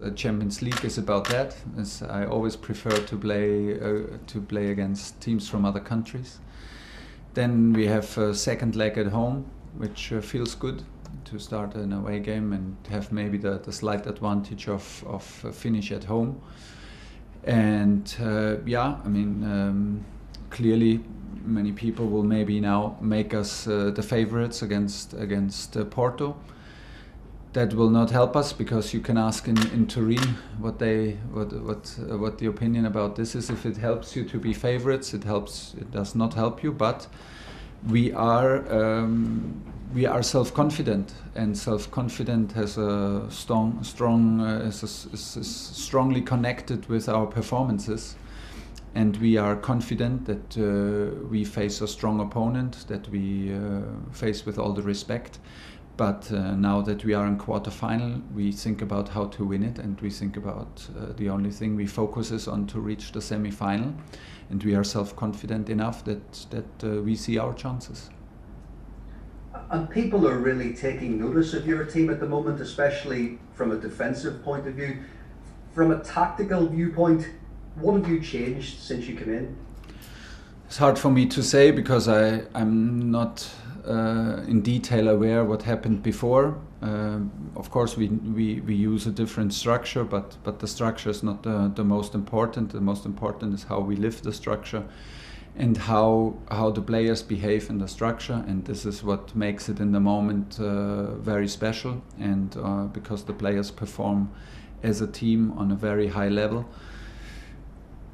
The Champions League is about that, as I always prefer to play against teams from other countries. Then we have a second leg at home, which feels good to start an away game and have maybe the slight advantage of finish at home. And clearly many people will maybe now make us the favorites against Porto. That will not help us, because you can ask in Turin what the opinion about this is. If it helps you to be favorites, it helps. It does not help you, but we are self-confident, and self-confident has a is strongly connected with our performances, and we are confident that we face a strong opponent that we face with all the respect. But now that we are in quarterfinal, we think about how to win it, and we think about the only thing we focus is on to reach the semi-final, and we are self-confident enough that we see our chances. And people are really taking notice of your team at the moment, especially from a defensive point of view. From a tactical viewpoint, what have you changed since you came in? It's hard for me to say, because I'm not in detail aware what happened before. Of course, we use a different structure, but the structure is not the most important. The most important is how we live the structure and how the players behave in the structure, and this is what makes it in the moment very special, and because the players perform as a team on a very high level.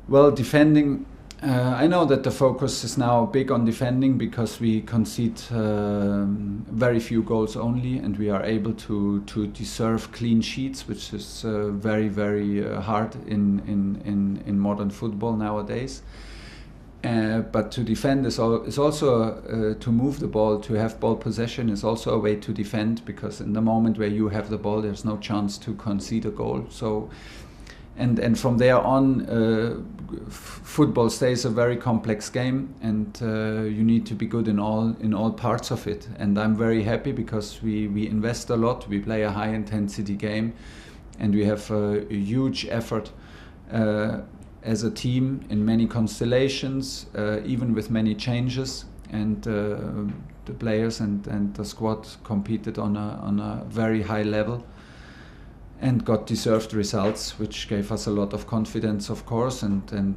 Well, defending, I know that the focus is now big on defending, because we concede very few goals only, and we are able to deserve clean sheets, which is very, very hard in modern football nowadays. But to defend is also to move the ball, to have ball possession is also a way to defend, because in the moment where you have the ball, there's no chance to concede a goal. So. And from there on, football stays a very complex game, and you need to be good in all parts of it. And I'm very happy, because we invest a lot. We play a high intensity game, and we have a huge effort as a team in many constellations, even with many changes. And the players and the squad competed on a very high level, and got deserved results, which gave us a lot of confidence, of course, and then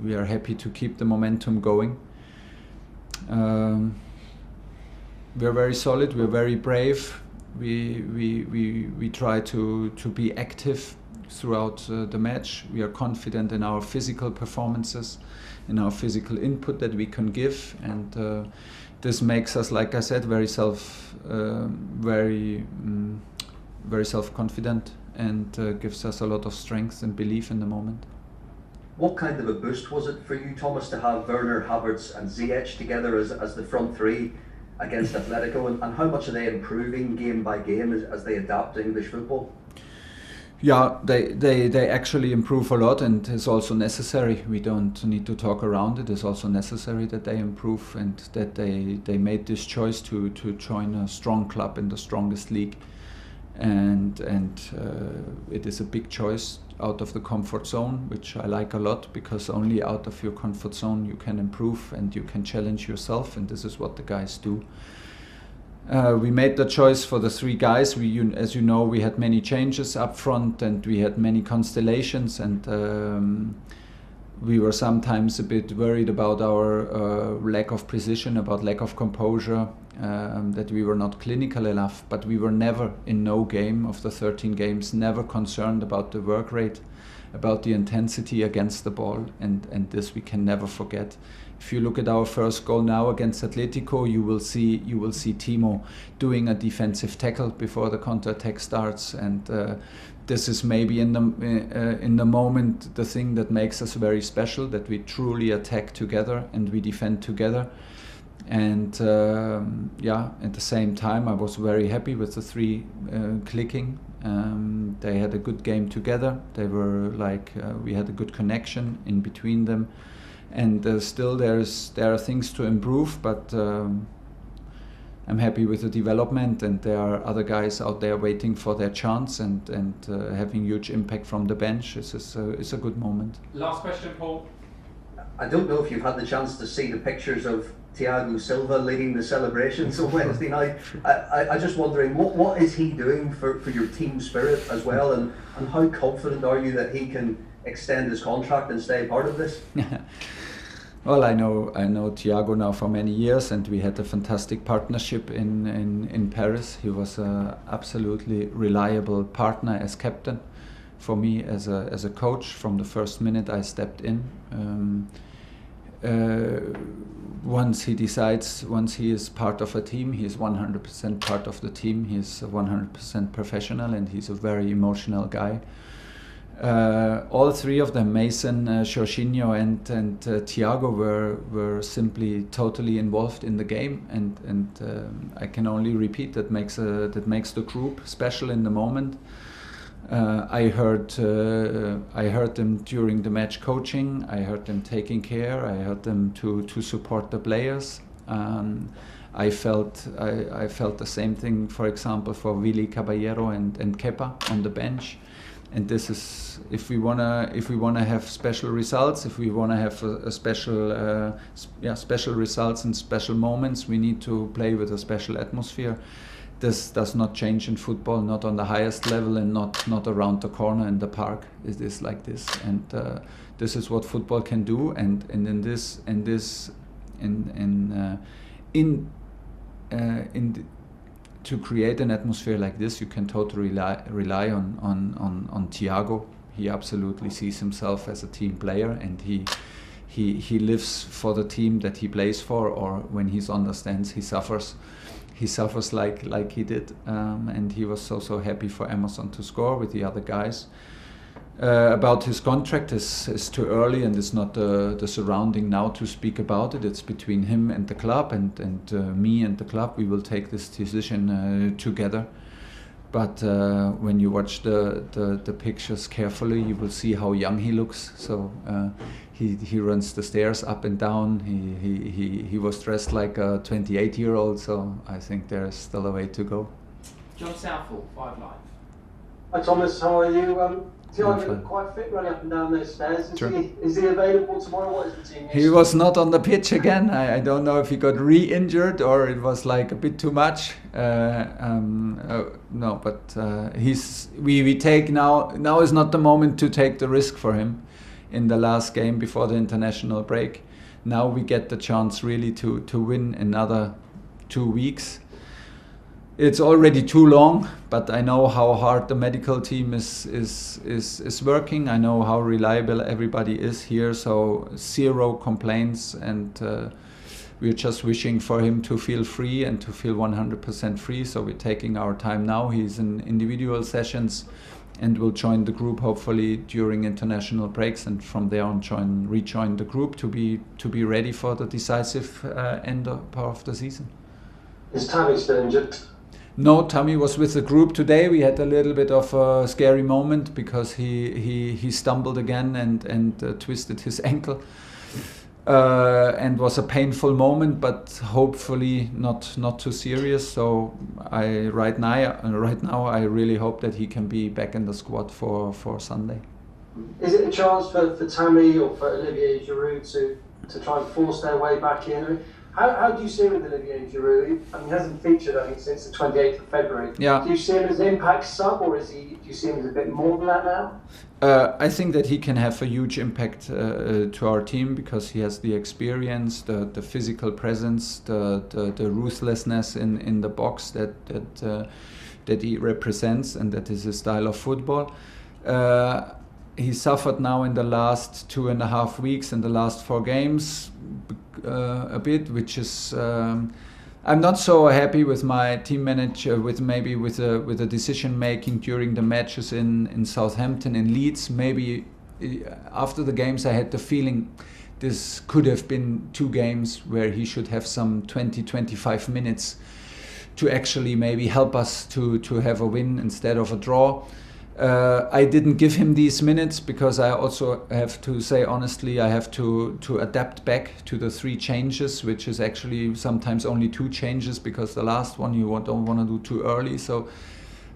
we are happy to keep the momentum going. We're very solid. We're very brave. We try to be active throughout the match. We are confident in our physical performances, in our physical input that we can give, and this makes us, like I said, very self-confident, and gives us a lot of strength and belief in the moment. What kind of a boost was it for you, Thomas, to have Werner, Havertz and Ziyech together as the front three against Atletico, and how much are they improving game by game as they adapt to English football? Yeah, they actually improve a lot, and it's also necessary. We don't need to talk around it. It's also necessary that they improve, and that they made this choice to join a strong club in the strongest league, and it is a big choice out of the comfort zone, which I like a lot, because only out of your comfort zone you can improve and you can challenge yourself, and this is what the guys do. We made the choice for the three guys. As you know, we had many changes up front, and we had many constellations, and we were sometimes a bit worried about our lack of precision, about lack of composure, that we were not clinical enough. But we were never, in no game of the 13 games, never concerned about the work rate, about the intensity against the ball, and this we can never forget. If you look at our first goal now against Atletico, you will see Timo doing a defensive tackle before the counter-attack starts, and this is maybe in the moment the thing that makes us very special, that we truly attack together and we defend together. And at the same time, I was very happy with the three clicking. They had a good game together. They were we had a good connection in between them. And still there are things to improve, but I'm happy with the development, and there are other guys out there waiting for their chance and having huge impact from the bench. It's a good moment. Last question, Paul. I don't know if you've had the chance to see the pictures of Thiago Silva leading the celebrations on Wednesday night. I just wondering, what is he doing for your team spirit as well, and how confident are you that he can extend his contract and stay part of this? Well, I know Thiago now for many years, and we had a fantastic partnership in Paris. He was an absolutely reliable partner as captain for me as a coach from the first minute I stepped in. Once he is part of a team, he is 100% part of the team. He is 100% professional, and he's a very emotional guy. All three of them, Mason, Jorginho and Thiago, were simply totally involved in the game, and I can only repeat that makes the group special in the moment. I heard them during the match coaching. I heard them taking care. I heard them to support the players. I felt the same thing, for example, for Willy Caballero and Kepa on the bench. And this is, if we wanna have special results, if we wanna have a special results and special moments, we need to play with a special atmosphere. This does not change in football, not on the highest level, and not around the corner in the park. It is like this, and this is what football can do. And to create an atmosphere like this, you can totally rely on Thiago. He absolutely sees himself as a team player, and he lives for the team that he plays for. Or when he understands, he suffers. He suffers like he did, and he was so happy for Emerson to score with the other guys. About his contract is too early, and it's not the surrounding now to speak about it. It's between him and the club, and me and the club. We will take this decision together. But when you watch the pictures carefully, you will see how young he looks. So he runs the stairs up and down. He was dressed like a 28-year-old. So I think there's still a way to go. John Southall, 5 Live. Hi Thomas, how are you? Thiago quite fit running up and down those stairs. Is he available tomorrow? What is the team? He was not on the pitch again. I don't know if he got re-injured or it was like a bit too much. No, but we take now is not the moment to take the risk for him in the last game before the international break. Now we get the chance really to win another 2 weeks. It's already too long, but I know how hard the medical team is working. I know how reliable everybody is here, so 0 complaints, and we're just wishing for him to feel free and to feel 100% free. So we're taking our time now. He's in individual sessions and will join the group hopefully during international breaks, and from there on rejoin the group to be ready for the decisive end of the season. Is Tammy still injured? No, Tammy was with the group today. We had a little bit of a scary moment because he stumbled again and twisted his ankle, and was a painful moment, but hopefully not too serious. So right now I really hope that he can be back in the squad for Sunday. Is it a chance for Tammy or for Olivier Giroud to try and force their way back in? How do you see him with Olivier Giroud? I mean, he hasn't featured, I think, since the 28th of February. Yeah. Do you see him as an impact sub, or do you see him as a bit more than that now? I think that he can have a huge impact to our team because he has the experience, the physical presence, the ruthlessness in the box that he represents, and that is his style of football. He suffered now in the last 2.5 weeks, in the last 4 games, a bit, which is I'm not so happy with my team manager, with the decision making during the matches in Southampton and Leeds. Maybe after the games I had the feeling this could have been 2 games where he should have some 20-25 minutes to actually maybe help us to have a win instead of a draw. I didn't give him these minutes because I also have to say honestly, I have to adapt back to the 3 changes, which is actually sometimes only 2 changes because the last one you don't want to do too early. So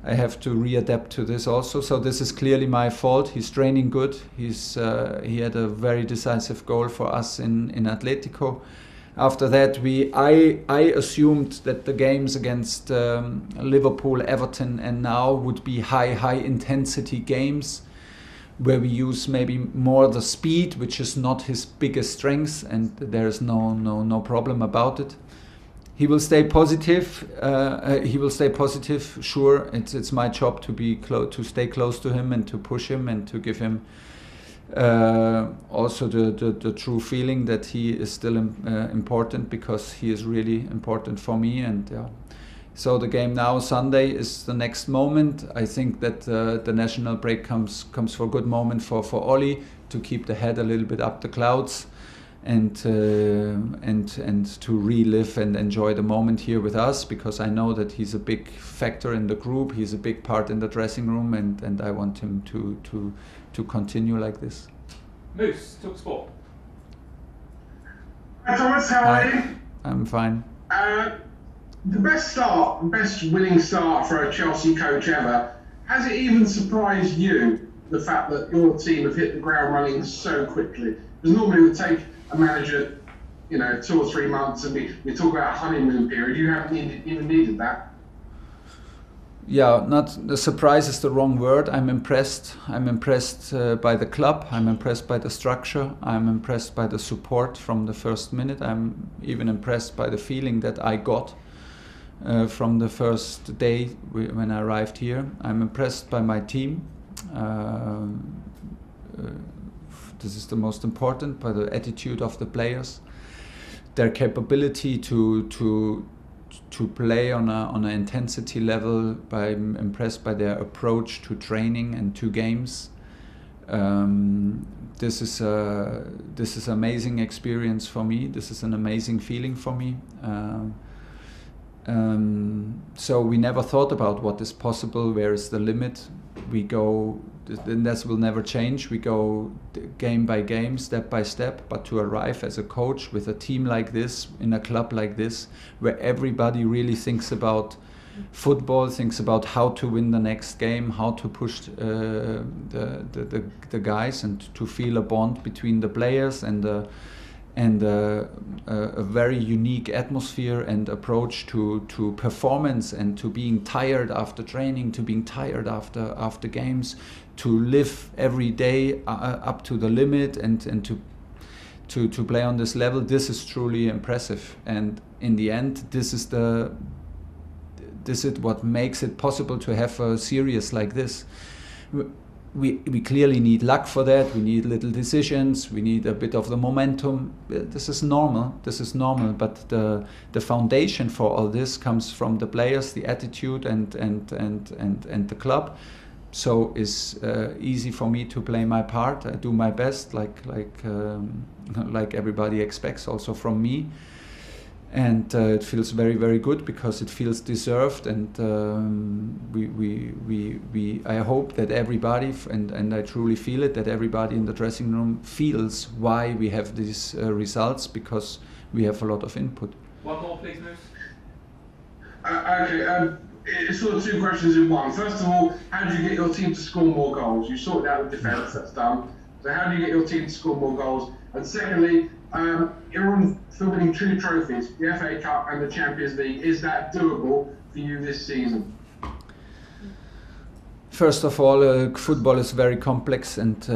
I have to readapt to this also. So this is clearly my fault. He's training good. He had a very decisive goal for us in Atletico. After that, I assumed that the games against Liverpool, Everton, and now would be high intensity games, where we use maybe more the speed, which is not his biggest strength, and there is no problem about it. He will stay positive. Sure, it's my job to stay close to him and to push him and to give him also the true feeling that he is still important, because he is really important for me. And so the game now Sunday is the next moment. I think that the national break comes for a good moment for Ollie to keep the head a little bit up the clouds, and to relive and enjoy the moment here with us, because I know that he's a big factor in the group. He's a big part in the dressing room, and I want him to continue like this. Moose, talk sport. Hi Thomas, how are you? I'm fine. The best winning start for a Chelsea coach ever. Has it even surprised you, the fact that your team have hit the ground running so quickly? Because normally it would take a manager, 2 or 3 months, and we talk about a honeymoon period. You haven't even needed that. Yeah, not the surprise is the wrong word. I'm impressed. I'm impressed by the club. I'm impressed by the structure. I'm impressed by the support from the first minute. I'm even impressed by the feeling that I got from the first day when I arrived here. I'm impressed by my team. This is the most important, by the attitude of the players, their capability to play on an intensity level. I'm impressed by their approach to training and to games. This is amazing experience for me. This is an amazing feeling for me. So we never thought about what is possible, where is the limit. We go, and this will never change. We go game by game, step by step, but to arrive as a coach with a team like this, in a club like this, where everybody really thinks about football, thinks about how to win the next game, how to push the guys, and to feel a bond between the players, and a very unique atmosphere and approach to performance, and to being tired after training, to being tired after games, to live every day up to the limit, and to play on this level. This is truly impressive, and in the end, this is what makes it possible to have a series like this. We clearly need luck for that. We need little decisions. We need a bit of the momentum. This is normal. But the foundation for all this comes from the players, the attitude, and the club. So it's easy for me to play my part. I do my best, like everybody expects, also from me. And it feels very, very good, because it feels deserved, and I hope that everybody, and I truly feel it, that everybody in the dressing room feels why we have these results, because we have a lot of input. One more, please, Moose. Okay, it's sort of 2 questions in one. First of all, how do you get your team to score more goals? You sorted out the defence, that's done. So how do you get your team to score more goals? And secondly, you're on winning 2 trophies, the FA Cup and the Champions League. Is that doable for you this season? First of all, football is very complex, and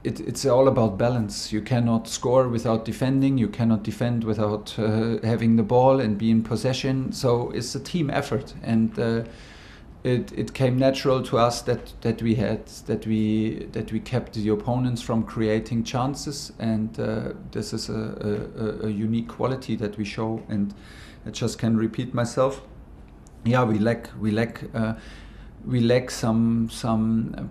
it's all about balance. You cannot score without defending. You cannot defend without having the ball and be in possession. So it's a team effort, and it came natural to us that we kept the opponents from creating chances, and this is a unique quality that we show. And I just can repeat myself. Yeah, we lack some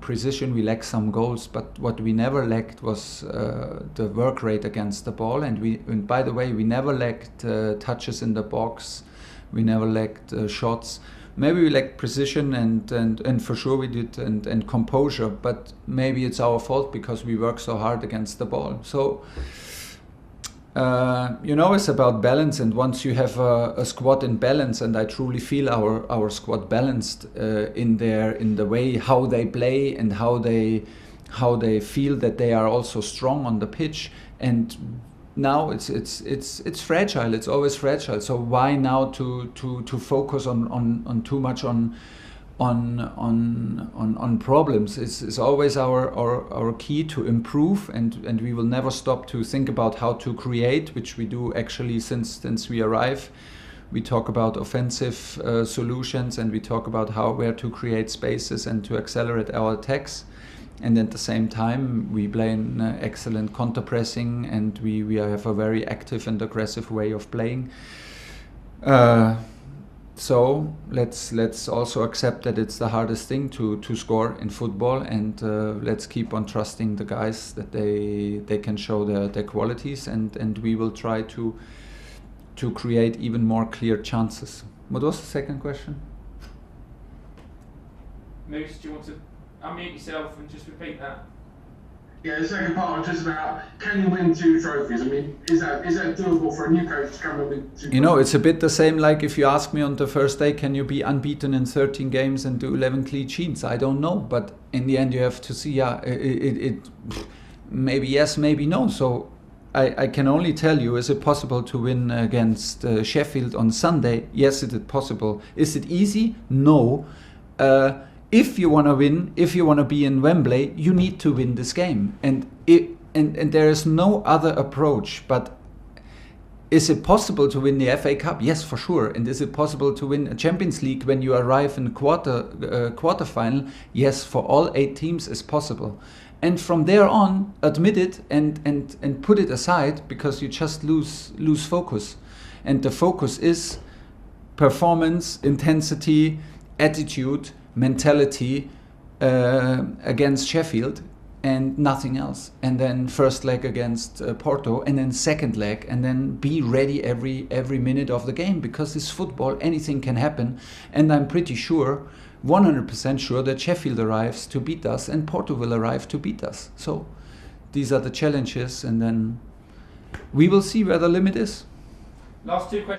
precision, we lack some goals, but what we never lacked was the work rate against the ball. And by the way, we never lacked touches in the box. We never lacked shots. maybe we lack precision and for sure we did and composure, but maybe it's our fault because we work so hard against the ball. So it's about balance, and once you have a squad in balance, and I truly feel our squad balanced in the way how they play and how they feel that they are also strong on the pitch. And now it's fragile. It's always fragile. So why now to focus on too much on problems? Is always our key to improve, and we will never stop to think about how to create, which we do actually since we arrive. We talk about offensive solutions, and we talk about where to create spaces and to accelerate our attacks. And at the same time, we play an excellent counter pressing, and we have a very active and aggressive way of playing. So let's also accept that it's the hardest thing to score in football, and let's keep on trusting the guys that they can show their qualities, and we will try to create even more clear chances. What was the second question? Moose, do you want to unmute yourself and just repeat that? Yeah, the second part was just about, can you win 2 trophies? I mean, is that doable for a new coach to come and win 2 trophies? It's a bit the same like if you ask me on the first day, can you be unbeaten in 13 games and do 11 clean sheets? I don't know, but in the end you have to see, it maybe yes, maybe no. So I can only tell you, is it possible to win against Sheffield on Sunday? Yes, it is possible. Is it easy? No. If you want to win, if you want to be in Wembley, you need to win this game. And there is no other approach. But is it possible to win the FA Cup? Yes, for sure. And is it possible to win a Champions League when you arrive in quarterfinal? Yes, for all 8 teams is possible. And from there on, admit it and put it aside, because you just lose focus. And the focus is performance, intensity, attitude, mentality against Sheffield, and nothing else. And then first leg against Porto, and then second leg, and then be ready every minute of the game, because it's football, anything can happen. And I'm pretty sure, 100% sure, that Sheffield arrives to beat us and Porto will arrive to beat us. So these are the challenges, and then we will see where the limit is. Last 2 questions.